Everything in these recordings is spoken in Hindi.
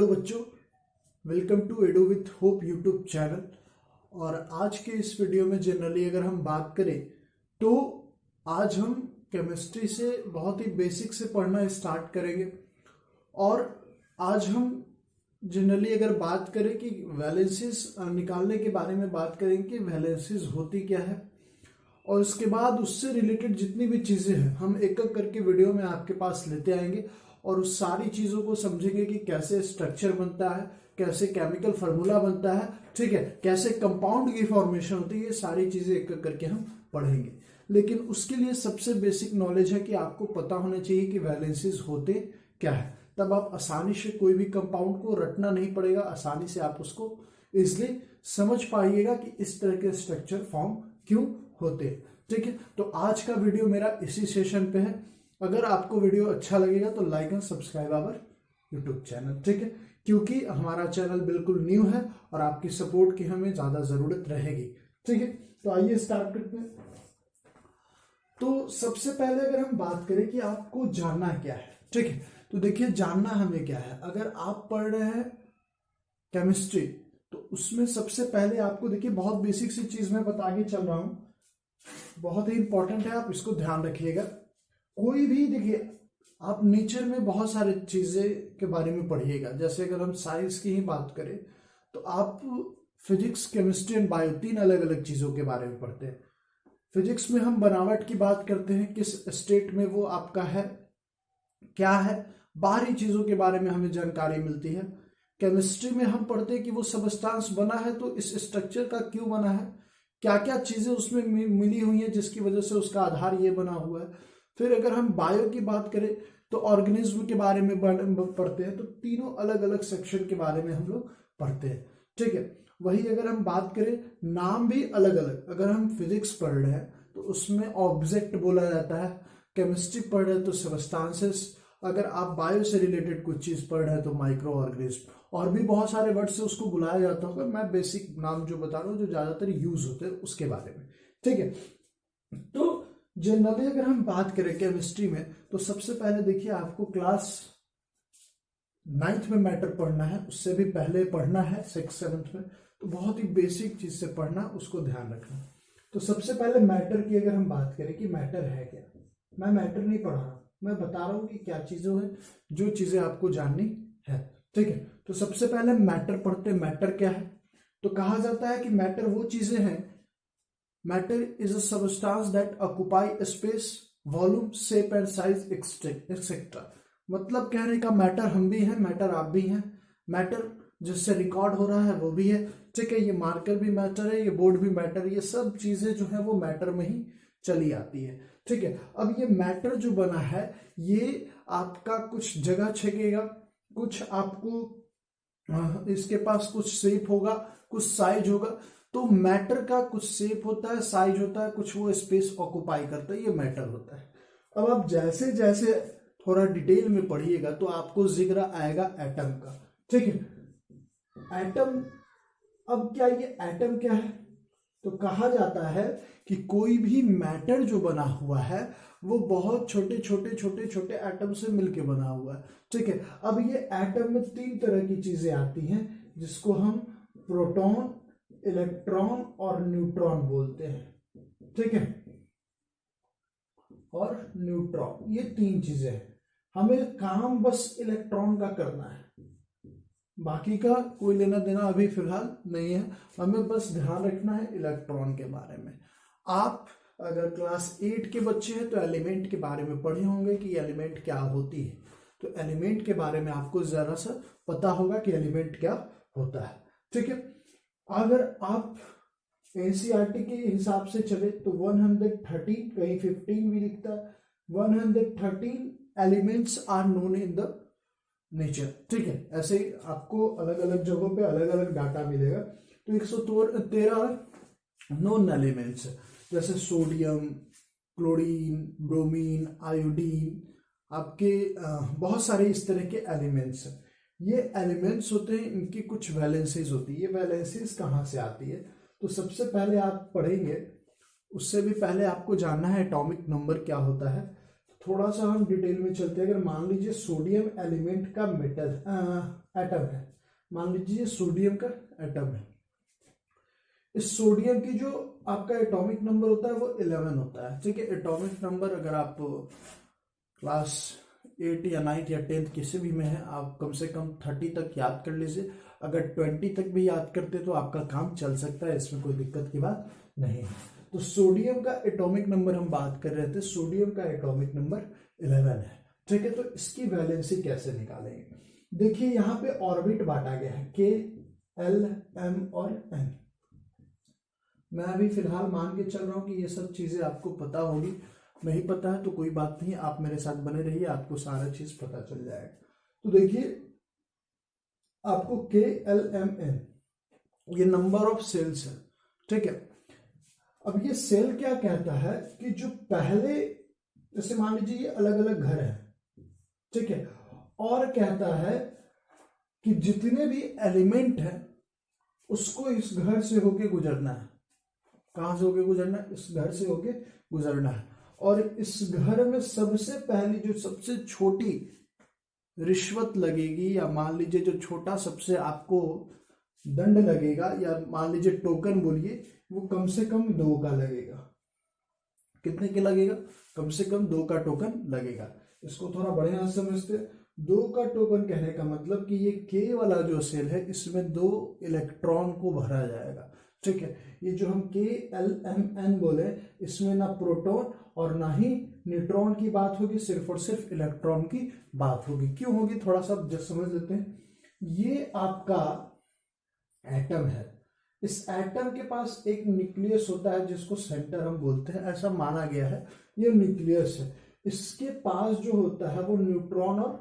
बच्चों, welcome to Edu with hope YouTube channel. और आज के इस वीडियो में जनरली अगर हम बात करें तो आज हम केमिस्ट्री से बहुत ही बेसिक से पढ़ना स्टार्ट करेंगे। और आज हम जनरली अगर बात करें कि वैलेंसीज निकालने के बारे में बात करेंगे कि वैलेंसीज होती क्या है, और उसके बाद उससे रिलेटेड जितनी भी चीज़ें हैं हम एक एक करके वीडियो में आपके पास लेते आएंगे और उस सारी चीज़ों को समझेंगे कि कैसे स्ट्रक्चर बनता है, कैसे केमिकल फार्मूला बनता है, ठीक है, कैसे कंपाउंड की फॉर्मेशन होती है। ये सारी चीज़ें एक एक करके हम पढ़ेंगे। लेकिन उसके लिए सबसे बेसिक नॉलेज है कि आपको पता होना चाहिए कि वैलेंसीज होते क्या है। तब आप आसानी से कोई भी कंपाउंड को रटना नहीं पड़ेगा, आसानी से आप उसको इजिली समझ पाइएगा कि इस तरह के स्ट्रक्चर फॉर्म क्यों होते हैं। ठीक है, तो आज का वीडियो मेरा इसी सेशन पे है। अगर आपको वीडियो अच्छा लगेगा तो like and subscribe our YouTube channel, ठीक है, क्योंकि हमारा चैनल बिल्कुल न्यू है और आपकी सपोर्ट की हमें ज्यादा जरूरत रहेगी। ठीक है, तो आइए स्टार्ट करते हैं। तो सबसे पहले अगर हम बात करें कि आपको जानना क्या है, ठीक है, तो देखिए जानना हमें क्या है। अगर आप पढ़ रहे हैं केमिस्ट्री तो उसमें सबसे पहले आपको देखिए बहुत बेसिक सी चीज मैं बता के चल रहा हूं, बहुत ही इंपॉर्टेंट है, आप इसको ध्यान रखिएगा। कोई भी देखिए आप नेचर में बहुत सारी चीजें के बारे में पढ़िएगा। जैसे अगर हम साइंस की ही बात करें तो आप फिजिक्स, केमिस्ट्री एंड बायो तीन अलग अलग चीजों के बारे में पढ़ते हैं। फिजिक्स में हम बनावट की बात करते हैं, किस स्टेट में वो आपका है, क्या है, बाहरी चीजों के बारे में हमें जानकारी मिलती है। केमिस्ट्री में हम पढ़ते हैं कि वो सबस्टांस बना है तो इस स्ट्रक्चर का क्यों बना है, क्या क्या चीजें उसमें मिली हुई है जिसकी वजह से उसका आधार ये बना हुआ है। फिर अगर हम बायो की बात करें तो ऑर्गेनिज्म के बारे में पढ़ते हैं। तो तीनों अलग अलग सेक्शन के बारे में हम लोग पढ़ते हैं। ठीक है, वही अगर हम बात करें नाम भी अलग अलग। अगर हम फिजिक्स पढ़ रहे हैं तो उसमें ऑब्जेक्ट बोला जाता है, केमिस्ट्री पढ़ रहे हैं तो सबस्टांसेस, अगर आप बायो से रिलेटेड कुछ चीज पढ़ रहे हैं तो माइक्रो ऑर्गेनिज्म, और भी बहुत सारे वर्ड से उसको बुलाया जाता होगा। मैं बेसिक नाम जो बता रहा हूँ जो ज्यादातर यूज होते हैं उसके बारे में। ठीक है, तो जनरली अगर हम बात करें केमिस्ट्री में तो सबसे पहले देखिए आपको क्लास 9th में मैटर पढ़ना है, उससे भी पहले पढ़ना है 6th 7th में। तो बहुत ही बेसिक चीज से पढ़ना, उसको ध्यान रखना। तो सबसे पहले मैटर की अगर हम बात करें कि मैटर है क्या, मैं मैटर नहीं पढ़ा रहा, मैं बता रहा हूं कि क्या चीजें हैं जो चीजें आपको जाननी है। ठीक है, तो सबसे पहले मैटर पढ़ते। मैटर क्या है, तो कहा जाता है कि मैटर वो चीजें हैं, matter is a substance that occupy space, volume, shape and size etcetera. मतलब कहने का मैटर हम भी हैं, मैटर आप भी हैं, मैटर जिससे रिकॉर्ड हो रहा है वो भी है। ठीक है, ये मार्कर भी मैटर है, ये बोर्ड भी मैटर है, ये सब चीजें जो है वो मैटर में ही चली आती है। ठीक है, अब ये मैटर जो बना है ये आपका कुछ जगह छकेगा, कुछ आपको इसके पास कुछ शेप होगा, कुछ साइज होगा। तो मैटर का कुछ शेप होता है, साइज होता है, कुछ वो स्पेस ऑक्युपाई करता है, ये मैटर होता है। अब आप जैसे जैसे थोड़ा डिटेल में पढ़िएगा तो आपको जिक्र आएगा एटम का। ठीक है, एटम, अब क्या ये एटम क्या है, तो कहा जाता है कि कोई भी मैटर जो बना हुआ है वो बहुत छोटे छोटे छोटे छोटे एटम से मिलके बना हुआ है। ठीक है, अब ये एटम में तीन तरह की चीजें आती हैं जिसको हम प्रोटॉन, इलेक्ट्रॉन और न्यूट्रॉन बोलते हैं। ठीक है, और न्यूट्रॉन, ये तीन चीजें हैं। हमें काम बस इलेक्ट्रॉन का करना है, बाकी का कोई लेना देना अभी फिलहाल नहीं है, हमें बस ध्यान रखना है इलेक्ट्रॉन के बारे में। आप अगर क्लास 8 के बच्चे हैं तो एलिमेंट के बारे में पढ़े होंगे कि एलिमेंट क्या होती है। तो एलिमेंट के बारे में आपको जरा सा पता होगा कि एलिमेंट क्या होता है। ठीक है, अगर आप एनसीईआरटी के हिसाब से चले तो 113, कहीं 15 भी लिखता है, 113 elements are known in the nature. ठीक है, ऐसे ही आपको अलग अलग जगहों पे अलग अलग डाटा मिलेगा। तो 113 नोन एलिमेंट्स जैसे सोडियम, क्लोरीन, ब्रोमीन, आयोडीन, आपके बहुत सारे इस तरह के एलिमेंट्स हैं। ये एलिमेंट्स होते हैं, इनकी कुछ वैलेंसीज होती है। ये वैलेंसीज कहाँ से आती है, तो सबसे पहले आप पढ़ेंगे, उससे भी पहले आपको जानना है एटॉमिक नंबर क्या होता है। थोड़ा सा हम डिटेल में चलते हैं। अगर मान लीजिए सोडियम एलिमेंट का मेटल एटम है, मान लीजिए सोडियम का एटम है, इस सोडियम की जो आपका एटॉमिक नंबर होता है वो 11 होता है। ठीक है, एटॉमिक नंबर अगर आप क्लास 8 या 9 या 10 किसी भी में है, आप कम से कम 30 तक याद कर लीजिए। अगर 20 तक भी याद करते तो आपका काम चल सकता है, इसमें कोई दिक्कत की बात नहीं है। तो सोडियम का एटॉमिक नंबर हम बात कर रहे थे, सोडियम का एटॉमिक नंबर 11 है। ठीक है, तो इसकी वैलेंसी कैसे निकालेंगे? देखिए यहाँ पे ऑर्बिट बांटा गया है K, L, M और N। मैं अभी फिलहाल मान के चल रहा हूं कि ये सब चीजें आपको पता होगी, नहीं पता है तो कोई बात नहीं, आप मेरे साथ बने रहिए, आपको सारा चीज पता चल जाएगा। तो देखिए आपको K, L, M, N ये नंबर ऑफ सेल्स है। ठीक है, अब ये सेल क्या कहता है कि जो पहले, जैसे मान लीजिए ये अलग अलग घर है, ठीक है, और कहता है कि जितने भी एलिमेंट है उसको इस घर से होके गुजरना है। कहां से होके गुजरना है? इस घर से होके गुजरना है। और इस घर में सबसे पहली जो सबसे छोटी रिश्वत लगेगी, या मान लीजिए जो छोटा सबसे आपको दंड लगेगा, या मान लीजिए टोकन बोलिए, वो कम से कम 2 का लगेगा। कितने के लगेगा? कम से कम 2 का टोकन लगेगा। इसको थोड़ा बढ़िया समझते हैं। 2 का टोकन कहने का मतलब कि ये K वाला जो सेल है इसमें 2 इलेक्ट्रॉन को भरा जाएगा। ठीक है, ये जो हम K, L, M, N बोले, इसमें ना प्रोटॉन और ना ही न्यूट्रॉन की बात होगी, सिर्फ और सिर्फ इलेक्ट्रॉन की बात होगी। क्यों होगी? थोड़ा सा जस्ट समझ लेते हैं। ये आपका एटम है, इस एटम के पास एक न्यूक्लियस होता है जिसको सेंटर हम बोलते हैं, ऐसा माना गया है। ये न्यूक्लियस है, इसके पास जो होता है वो न्यूट्रॉन और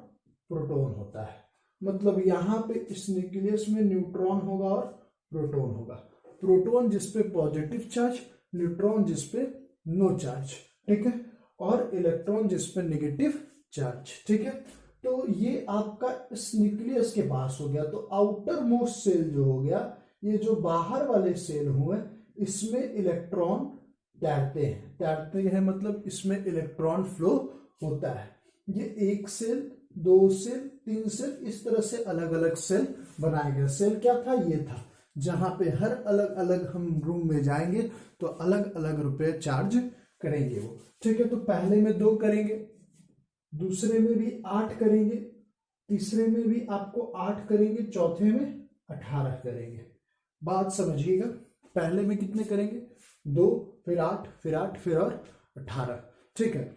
प्रोटॉन होता है। मतलब यहाँ पे इस न्यूक्लियस में न्यूट्रॉन होगा और प्रोटॉन होगा। प्रोटॉन जिसपे पॉजिटिव चार्ज, न्यूट्रॉन जिसपे नो चार्ज। ठीक है, और इलेक्ट्रॉन जिसपे नेगेटिव चार्ज। ठीक है, तो ये आपका इस न्यूक्लियस के पास हो गया। तो आउटर मोस्ट सेल जो हो गया, ये जो बाहर वाले सेल हुए, इसमें इलेक्ट्रॉन तैरते हैं, मतलब इसमें इलेक्ट्रॉन फ्लो होता है। ये 1 सेल, 2 सेल, 3 सेल, इस तरह से अलग अलग सेल बनाए गए। सेल क्या था? ये था, जहां पे हर अलग अलग हम रूम में जाएंगे तो अलग अलग रुपए चार्ज करेंगे वो। ठीक है, तो पहले में 2 करेंगे, दूसरे में भी 8 करेंगे, तीसरे में भी आपको 8 करेंगे, चौथे में 18 करेंगे। बात समझिएगा, पहले में कितने करेंगे? 2, फिर 8, फिर 8, फिर और 18। ठीक है,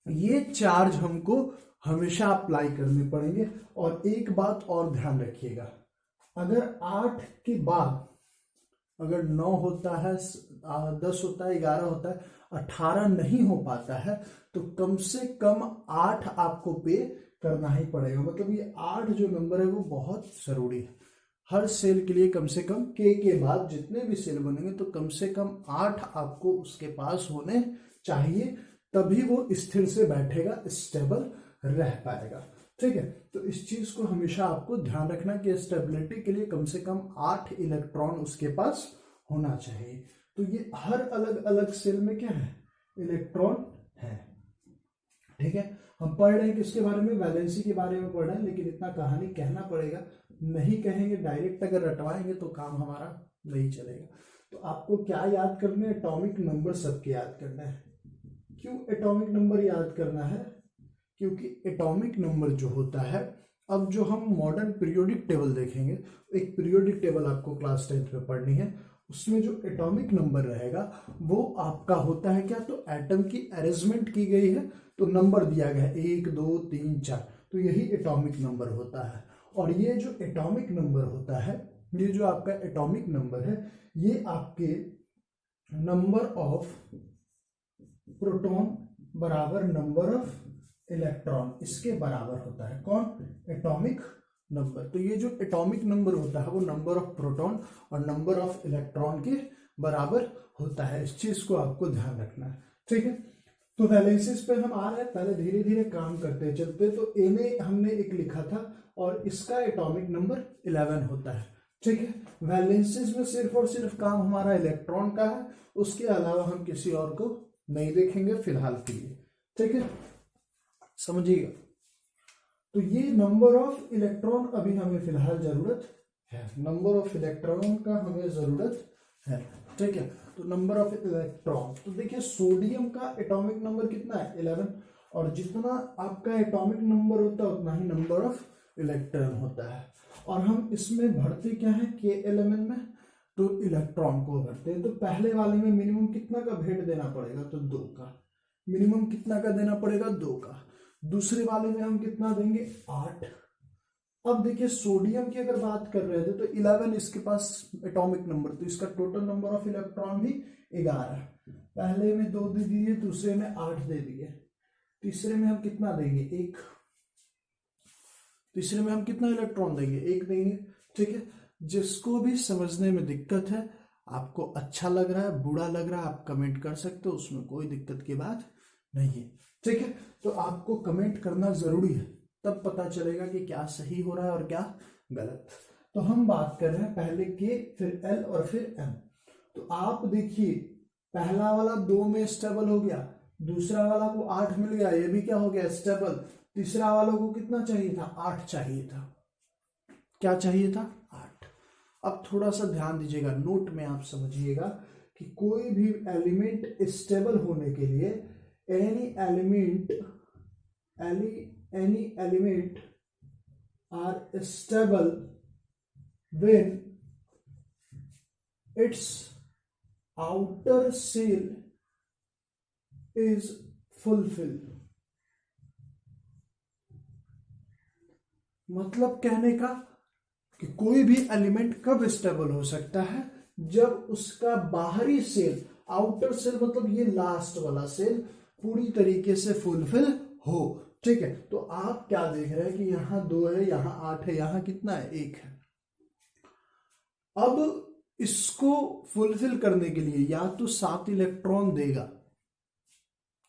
ये चार्ज हमको हमेशा अप्लाई करने पड़ेंगे। और एक बात और ध्यान रखिएगा, अगर 8 के बाद अगर 9 होता है, 10 होता है, 11 होता है, 18 नहीं हो पाता है, तो कम से कम 8 आपको पे करना ही पड़ेगा। मतलब ये 8 जो नंबर है वो बहुत जरूरी है हर सेल के लिए। कम से कम K के बाद जितने भी सेल बनेंगे तो कम से कम 8 आपको उसके पास होने चाहिए, तभी वो स्थिर से बैठेगा, स्टेबल रह पाएगा। ठीक है, तो इस चीज को हमेशा आपको ध्यान रखना कि स्टेबिलिटी के लिए कम से कम 8 इलेक्ट्रॉन उसके पास होना चाहिए। तो ये हर अलग अलग सेल में क्या है? इलेक्ट्रॉन है। ठीक है, हम पढ़ रहे हैं किसके बारे में? वैलेंसी के बारे में पढ़ रहे हैं, लेकिन इतना कहानी कहना पड़ेगा, नहीं कहेंगे डायरेक्ट अगर रटवाएंगे तो काम हमारा नहीं चलेगा। तो आपको क्या याद करना है? एटॉमिक नंबर सबके याद करना है। क्यों एटॉमिक नंबर याद करना है? क्योंकि एटॉमिक नंबर जो होता है, अब जो हम मॉडर्न पीरियोडिक टेबल देखेंगे, एक पीरियोडिक टेबल आपको क्लास 10th में पढ़नी है, उसमें जो एटॉमिक नंबर रहेगा वो आपका होता है क्या? तो एटम की अरेंजमेंट की गई है तो नंबर दिया गया है 1, 2, 3, 4, तो यही एटॉमिक नंबर होता है। और ये जो एटॉमिक नंबर होता है, ये जो आपका एटॉमिक नंबर है, ये आपके नंबर ऑफ प्रोटॉन बराबर नंबर ऑफ इलेक्ट्रॉन, इसके बराबर होता है। कौन? Atomic number. तो ये जो एटॉमिक नंबर होता है वो नंबर ऑफ प्रोटॉन और नंबर ऑफ इलेक्ट्रॉन के बराबर होता है। इस चीज को आपको ध्यान रखना है। ठीक है, तो वैलेंसीज पे हम आ रहे हैं, पहले धीरे धीरे काम करते चलते। तो ए में हमने एक लिखा था और इसका एटॉमिक नंबर 11 होता है। ठीक है, वैलेंसीज में सिर्फ और सिर्फ काम हमारा इलेक्ट्रॉन का है, उसके अलावा हम किसी और को नहीं देखेंगे फिलहाल के लिए। ठीक है, समझिएगा। तो ये नंबर ऑफ इलेक्ट्रॉन अभी हमें फिलहाल जरूरत है, नंबर ऑफ इलेक्ट्रॉन का हमें जरूरत है, ठीक है। तो नंबर ऑफ इलेक्ट्रॉन, तो देखिए सोडियम का एटॉमिक नंबर कितना है 11, और जितना आपका एटॉमिक नंबर होता है उतना ही नंबर ऑफ इलेक्ट्रॉन होता है। और हम इसमें भरते क्या है के एलिमेंट में, तो इलेक्ट्रॉन को भरते हैं। तो पहले वाले में मिनिमम कितना का भेद देना पड़ेगा, तो 2 का। मिनिमम कितना का देना पड़ेगा, 2 का। दूसरे वाले में हम कितना देंगे, 8। अब देखिए सोडियम की अगर बात कर रहे थे तो 11 इसके पास एटॉमिक नंबर, तो इसका टोटल नंबर ऑफ इलेक्ट्रॉन भी 11। पहले में 2 दे दिए, दूसरे में 8 दे दिए, तीसरे में हम कितना देंगे, 1। तीसरे में हम कितना इलेक्ट्रॉन देंगे, 1 देंगे, ठीक है। जिसको भी समझने में दिक्कत है, आपको अच्छा लग रहा है, बुरा लग रहा है, आप कमेंट कर सकते हो, उसमें कोई दिक्कत की बात नहीं है, ठीक है। तो आपको कमेंट करना जरूरी है, तब पता चलेगा कि क्या सही हो रहा है और क्या गलत। तो हम बात कर रहे हैं पहले के, फिर एल और फिर एम। तो आप देखिए पहला वाला 2 में स्टेबल हो गया, दूसरा वाला को 8 मिल गया, ये भी क्या हो गया, स्टेबल। तीसरा वालों को कितना चाहिए था, 8 चाहिए था। क्या चाहिए था, 8। अब थोड़ा सा ध्यान दीजिएगा, नोट में आप समझिएगा कि कोई भी एलिमेंट स्टेबल होने के लिए any element are stable when its outer shell is fulfilled. मतलब कहने का कि कोई भी एलिमेंट कब स्टेबल हो सकता है, जब उसका बाहरी सेल, आउटर सेल मतलब ये लास्ट वाला सेल, पूरी तरीके से फुलफिल हो, ठीक है। तो आप क्या देख रहे हैं कि यहां 2 है, यहां 8 है, यहां कितना है, 1 है। अब इसको फुलफिल करने के लिए या तो 7 इलेक्ट्रॉन देगा,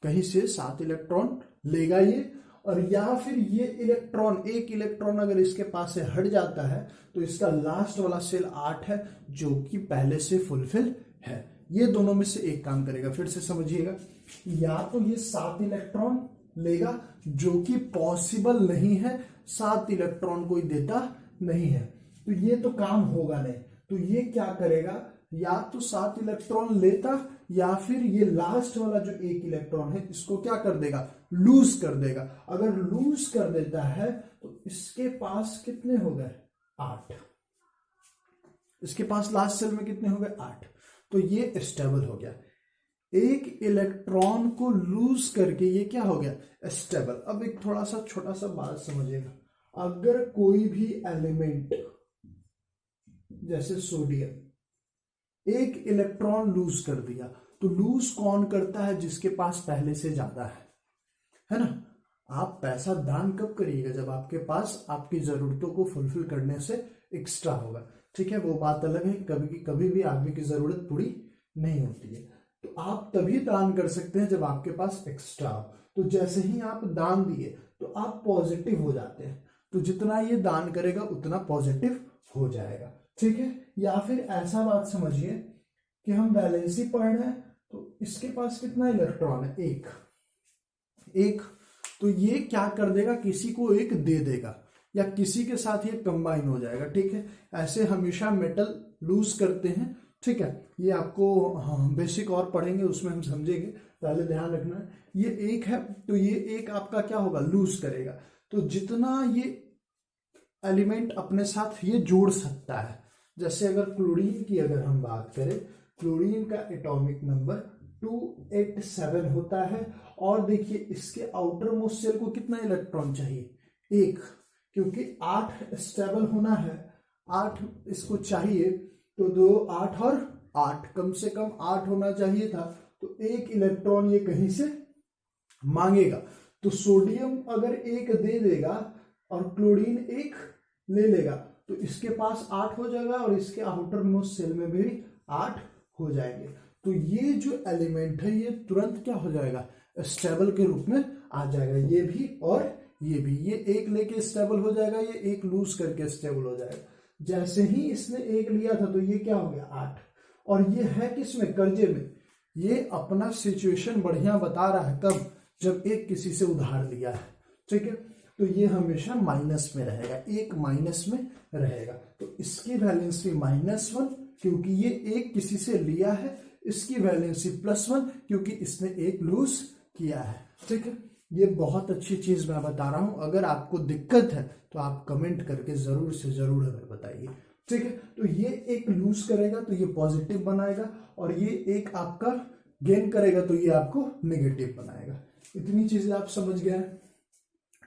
कहीं से 7 इलेक्ट्रॉन लेगा ये, और या फिर ये इलेक्ट्रॉन, 1 इलेक्ट्रॉन अगर इसके पास से हट जाता है तो इसका लास्ट वाला सेल 8 है, जो कि पहले से फुलफिल है। ये दोनों में से एक काम करेगा। फिर से समझिएगा, या तो ये 7 इलेक्ट्रॉन लेगा, जो कि पॉसिबल नहीं है, 7 इलेक्ट्रॉन कोई देता नहीं है, तो ये तो काम होगा नहीं। तो ये क्या करेगा, या तो 7 इलेक्ट्रॉन लेता, या फिर ये लास्ट वाला जो 1 इलेक्ट्रॉन है इसको क्या कर देगा, लूज कर देगा। अगर लूज कर देता है तो इसके पास कितने हो गए, 8। इसके पास लास्ट सेल में कितने हो गए, 8। तो ये स्टेबल हो गया। 1 इलेक्ट्रॉन को लूज करके ये क्या हो गया, स्टेबल। अब एक थोड़ा सा छोटा सा बात समझिएगा, अगर कोई भी एलिमेंट जैसे सोडियम 1 इलेक्ट्रॉन लूज कर दिया, तो लूज कौन करता है, जिसके पास पहले से ज्यादा है ना। आप पैसा दान कब करिएगा, जब आपके पास आपकी जरूरतों को फुलफिल करने से एक्स्ट्रा होगा, ठीक है। वो बात अलग है, कभी भी आदमी की जरूरत पूरी नहीं होती है, तो आप तभी दान कर सकते हैं जब आपके पास एक्स्ट्रा हो। तो जैसे ही आप दान दिए तो आप पॉजिटिव हो जाते हैं, तो जितना ये दान करेगा उतना पॉजिटिव हो जाएगा, ठीक है। या फिर ऐसा बात समझिए कि हम वैलेंसी पढ़ रहे हैं, तो इसके पास कितना इलेक्ट्रॉन है, 1। तो ये क्या कर देगा, किसी को 1 दे देगा, या किसी के साथ ये कंबाइन हो जाएगा, ठीक है। ऐसे हमेशा मेटल लूज करते हैं, ठीक है। ये आपको बेसिक और पढ़ेंगे, उसमें हम समझेंगे, पहले ध्यान रखना है। ये 1 है, तो ये 1 आपका क्या होगा, लूज करेगा। तो जितना ये एलिमेंट अपने साथ ये जोड़ सकता है, जैसे अगर क्लोरीन की अगर हम बात करें, क्लोरीन का एटॉमिक नंबर 287 होता है, और देखिए इसके आउटर मोस्ट शेल को कितना इलेक्ट्रॉन चाहिए, 1, क्योंकि 8 स्टेबल होना है, 8 इसको चाहिए, तो 2 8 और 8, कम से कम 8 होना चाहिए था, तो 1 इलेक्ट्रॉन ये कहीं से मांगेगा। तो सोडियम अगर 1 दे देगा और क्लोरीन 1 ले लेगा, तो इसके पास 8 हो जाएगा, और इसके आउटर मोस्ट सेल में भी 8 हो जाएंगे। तो ये जो एलिमेंट है ये तुरंत क्या हो जाएगा, स्टेबल के रूप में आ जाएगा। ये भी और ये भी, ये 1 लेके स्टेबल हो जाएगा, ये 1 लूज करके स्टेबल हो जाएगा। जैसे ही इसने 1 लिया था तो ये क्या हो गया, 8। और ये है किसमें, कर्जे में। ये अपना सिचुएशन बढ़िया बता रहा है, कब, जब 1 किसी से उधार लिया है, ठीक है, तो ये हमेशा माइनस में रहेगा, एक माइनस में रहेगा। तो इसकी वैलेंसी -1 क्योंकि ये एक किसी से लिया है, इसकी वैलेंसी +1 क्योंकि इसने एक लूज किया है। ठीक है, ये बहुत अच्छी चीज मैं बता रहा हूं। अगर आपको दिक्कत है तो आप कमेंट करके जरूर से जरूर हमें बताइए। ठीक है, तो ये एक लूज करेगा तो ये पॉजिटिव बनाएगा, और ये एक आपका गेन करेगा तो ये आपको नेगेटिव बनाएगा। इतनी चीजें आप समझ गए हैं।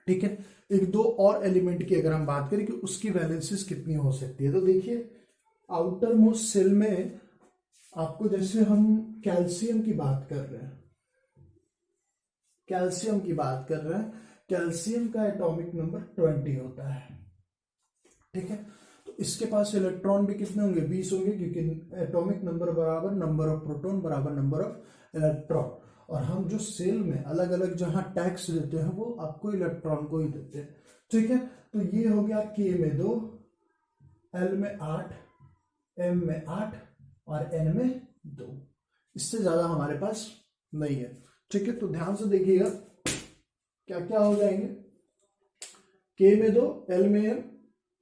ठीक है, एक दो और एलिमेंट की अगर हम बात करें कि उसकी वैलेंसीज कितनी हो सकती है, तो देखिए आउटर मोस्ट सेल में आपको, जैसे हम कैल्शियम की बात कर रहे हैं, कैल्शियम का एटॉमिक नंबर 20 होता है। ठीक है, तो इसके पास इलेक्ट्रॉन भी कितने होंगे, 20 होंगे, क्योंकि एटॉमिक नंबर बराबर नंबर ऑफ प्रोटॉन बराबर नंबर ऑफ इलेक्ट्रॉन। और हम जो सेल में अलग अलग जहां टैक्स देते हैं वो आपको इलेक्ट्रॉन को ही देते हैं। ठीक है, तो ये हो गया K में 2, L में 8, M में 8 और N में 2। इससे ज्यादा हमारे पास नहीं है। ठीक है, तो ध्यान से देखिएगा क्या क्या हो जाएंगे। K में 2, L में 8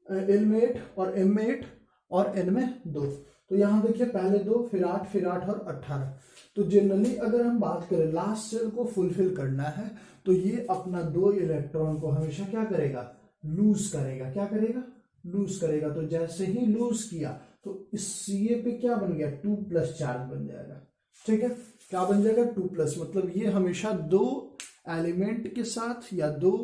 और M में 8 और N में 2। तो यहां देखिए पहले 2 फिर 8 फिर 8 और 18। तो जनरली अगर हम बात करें लास्ट सेल को फुलफिल करना है तो ये अपना 2 इलेक्ट्रॉन को हमेशा क्या करेगा, लूज करेगा। क्या करेगा, लूज करेगा। तो जैसे ही लूज किया तो इस Ca पे क्या बन गया, 2+ चार्ज बन जाएगा। ठीक है, क्या बन जाएगा, 2+। मतलब ये हमेशा 2 एलिमेंट के साथ या 2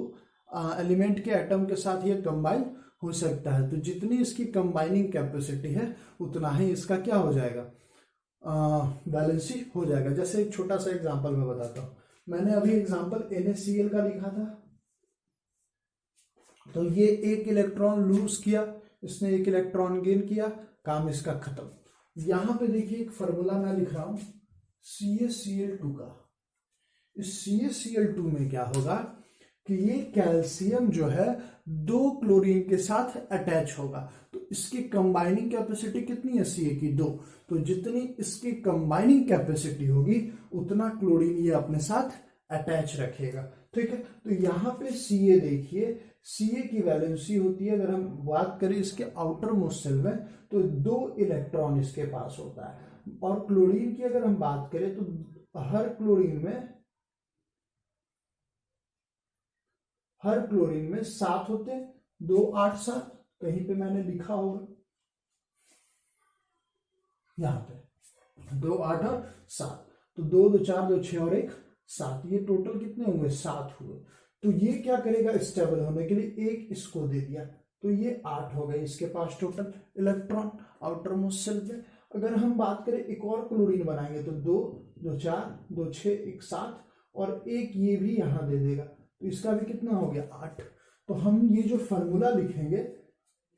एलिमेंट के एटम के साथ ये कंबाइन हो सकता है। तो जितनी इसकी कंबाइनिंग कैपेसिटी है उतना ही इसका क्या हो जाएगा, वैलेंसी हो जाएगा। जैसे एक छोटा सा एग्जांपल मैं बताता हूं। मैंने अभी एग्जांपल NaCl का लिखा था, तो ये एक इलेक्ट्रॉन लूज किया, इसने एक इलेक्ट्रॉन गेन किया, काम इसका खत्म। यहां पे देखिए एक फॉर्मूला मैं लिख रहा हूं CaCl2 का। इस CaCl2 में क्या होगा कि ये कैल्शियम जो है 2 क्लोरीन के साथ अटैच होगा। तो इसकी कंबाइनिंग कैपेसिटी कितनी है, Ca की 2। तो जितनी इसकी कंबाइनिंग कैपेसिटी होगी उतना क्लोरीन ये अपने साथ अटैच रखेगा। ठीक है, तो यहां पे Ca देखिए, Ca की वैलेंसी होती है, अगर हम बात करें इसके आउटर मोस्ट सेल में, तो 2 इलेक्ट्रॉन इसके पास होता है। और क्लोरीन की अगर हम बात करें तो हर क्लोरीन में 7 होते हैं, 2 8 7, कहीं पे मैंने लिखा होगा यहां पे 2 8 और 7। तो 2 2 4 2 6 और 1 7, ये टोटल कितने हुए, 7 हुए। तो ये क्या करेगा, स्टेबल होने के लिए एक इसको दे दिया, तो ये 8 हो गए इसके पास total electron outermost shell में। अगर हम बात करें एक और क्लोरीन बनाएंगे तो 2 2 4 2 6 1 7 और एक ये भी यहां दे देगा, तो इसका भी कितना हो गया, 8। तो हम ये जो फॉर्मूला लिखेंगे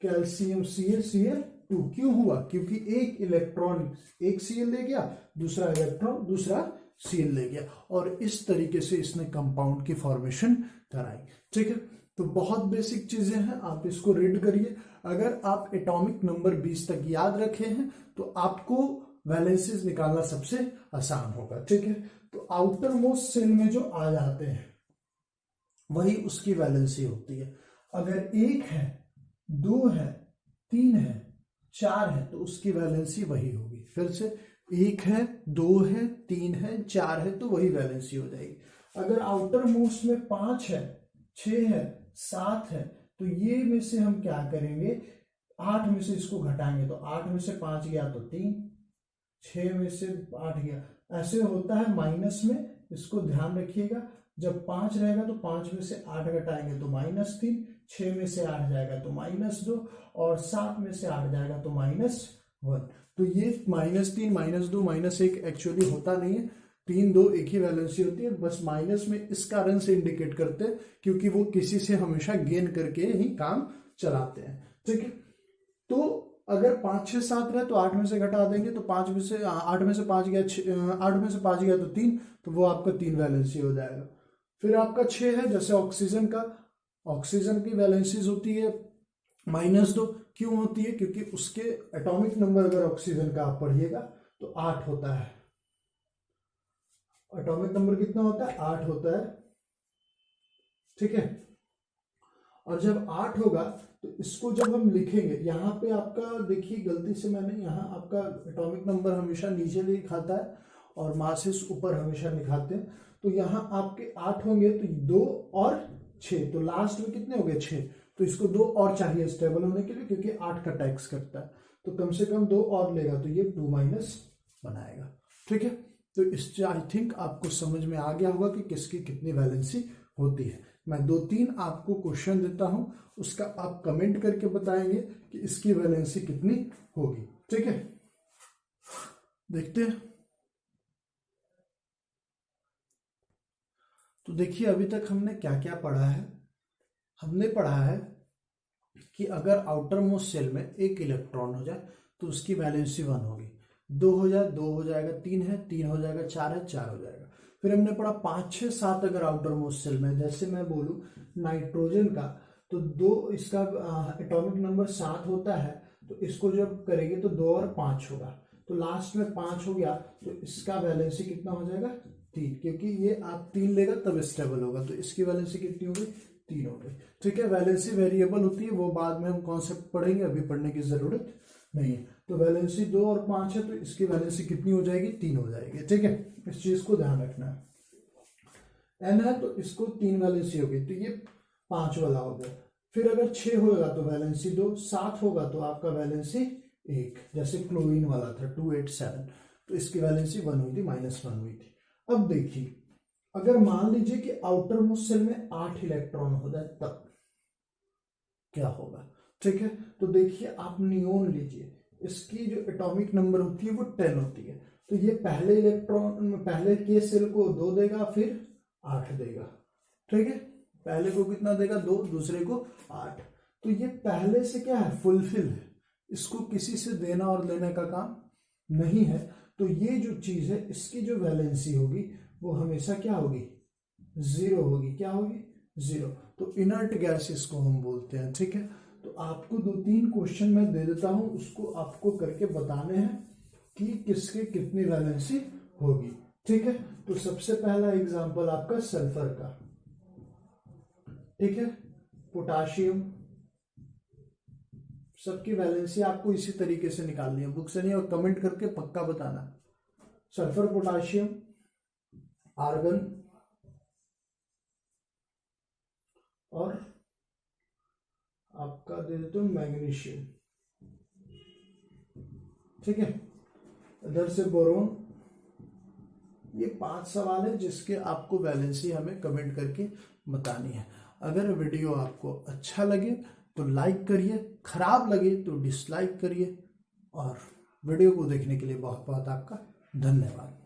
कैल्शियम CaCl2 क्यों हुआ, क्योंकि एक इलेक्ट्रॉन एक Cl ले गया, दूसरा इलेक्ट्रॉन दूसरा Cl ले गया, और इस तरीके से इसने कंपाउंड की फॉर्मेशन कराई। ठीक है, तो बहुत बेसिक चीजें हैं, आप इसको रीड करिए। अगर आप एटॉमिक नंबर 20 तक याद रखे हैं तो आपको वैलेंसीज निकालना सबसे आसान होगा। ठीक है, तो आउटर मोस्ट सेल में जो आ जाते हैं वही उसकी वैलेंसी होती है। अगर 1 है, 2 है, 3 है, 4 है तो उसकी वैलेंसी वही होगी। फिर से 1 है, 2 है, 3 है, 4 है तो वही वैलेंसी हो जाएगी। अगर आउटर मोस्ट में 5 है, 6 है, 7 है तो ये में से हम क्या करेंगे, 8 में से इसको घटाएंगे, तो 8 में से 5 गया तो 3, 6 में से 8 गया, ऐसे होता है माइनस में। इसको ध्यान रखिएगा, जब 5 रहेगा तो 5 में से 8 घटाएंगे तो -3, 6 में से 8 जाएगा तो -2 और 7 में से 8 जाएगा तो -1। तो ये -3 -2 -1 एक्चुअली होता नहीं है, 3 2 एक ही वैलेंसी होती है, बस माइनस में इस कारण से इंडिकेट करते हैं क्योंकि वो किसी से हमेशा गेन करके ही काम चलाते हैं। ठीक है, तो अगर 5 6 7 रहे तो 8 में से घटा देंगे तो 8 में से 5 गया, 8 में से 5 गया तो 3, तो वो आपका 3 वैलेंसी हो जाएगा। फिर आपका 6 है, जैसे ऑक्सीजन की वैलेंसीज होती है -2। क्यों होती है, क्योंकि उसके एटॉमिक नंबर अगर ऑक्सीजन का आप पढ़िएगा तो 8 होता है। एटॉमिक नंबर कितना होता है, 8 होता है। ठीक है, और जब 8 होगा तो इसको जब हम लिखेंगे, यहाँ पे आपका देखिए गलती से मैंने यहाँ आपका एटॉमिक नंबर हमेशा नीचे लिखाता है और मासेस ऊपर हमेशा लिखाते हैं। तो यहाँ आपके 8 होंगे तो 2 और 6, तो लास्ट में कितने हो गए 6, तो इसको 2 और चाहिए स्टेबल होने के लिए, क्योंकि 8 का टैक्स करता है, तो कम से कम 2 और लेगा, तो ये 2 माइनस बनाएगा। ठीक है, तो इससे आई थिंक आपको समझ में आ गया होगा कि किसकी कितनी वैलेंसी होती है। मैं 2-3 आपको क्वेश्चन देता हूं, उसका आप कमेंट करके बताएंगे कि इसकी वैलेंसी कितनी होगी। ठीक है, देखते हैं। तो देखिए अभी तक हमने क्या क्या पढ़ा है। हमने पढ़ा है कि अगर आउटर मोस्ट सेल में एक इलेक्ट्रॉन हो जाए तो उसकी वैलेंसी 1 होगी, 2 हो जाए 2 हो जाएगा, 3 है 3 हो जाएगा, 4 है 4 हो जाएगा। फिर हमने पढ़ा 5, 6, 7 अगर आउटर मोस्ट सेल में, जैसे मैं बोलूं नाइट्रोजन का, तो 2 इसका एटॉमिक नंबर 7 होता है, तो इसको जब करेंगे तो 2 और 5 होगा, तो लास्ट में 5 हो गया, तो इसका वैलेंसी कितना हो जाएगा 3, क्योंकि ये आप 3 लेगा तब स्टेबल होगा, तो इसकी वैलेंसी कितनी हो गई 3 हो गई। ठीक है, वैलेंसी वेरिएबल होती है, वो बाद में हम कॉन्सेप्ट पढ़ेंगे, अभी पढ़ने की जरूरत नहीं है। तो वैलेंसी 2 और 5 है, तो इसकी वैलेंसी कितनी हो जाएगी 3 हो जाएगी। ठीक है, इस चीज को ध्यान रखना है। एन है तो इसको 3 वैलेंसी होगी, तो ये 5 वाला हो गया। फिर अगर 6 होगा तो वैलेंसी 2, 7 होगा तो आपका वैलेंसी 1, जैसे क्लोरीन वाला था 287, तो इसकी वैलेंसी 1 हुई थी, -1 हुई थी। अब देखिए अगर मान लीजिए कि आउटर मोस्ट सेल में 8 इलेक्ट्रॉन हो जाए तब क्या होगा। ठीक है, तो देखिए आप नियोन लीजिए, इसकी जो एटॉमिक नंबर होती है वो 10 होती है, तो ये पहले इलेक्ट्रॉन पहले के सेल को 2 देगा, फिर 8 देगा। ठीक है, पहले को कितना देगा 2, दूसरे को 8, तो ये पहले से क्या है फुलफिल है, इसको किसी से देना और लेने का काम नहीं है। तो ये जो चीज है इसकी जो वैलेंसी होगी वो हमेशा क्या होगी 0 होगी। क्या होगी 0, तो इनर्ट गैस इसको हम बोलते हैं। ठीक है, तो आपको 2-3 क्वेश्चन मैं दे देता हूं, उसको आपको करके बताने हैं कि किसके कितनी वैलेंसी होगी। ठीक है, तो सबसे पहला एग्जांपल आपका सल्फर का। ठीक है, पोटाशियम, सबकी वैलेंसी आपको इसी तरीके से निकालनी है, बुक से नहीं, और कमेंट करके पक्का बताना। सल्फर, पोटाशियम, आर्गन और आपका दे देते हूं मैग्नीशियम। ठीक है, इधर से बोरोन। ये 5 सवाल है जिसके आपको वैलेंसी हमें कमेंट करके बतानी है। अगर वीडियो आपको अच्छा लगे तो लाइक करिए, खराब लगे तो डिसलाइक करिए, और वीडियो को देखने के लिए बहुत बहुत आपका धन्यवाद।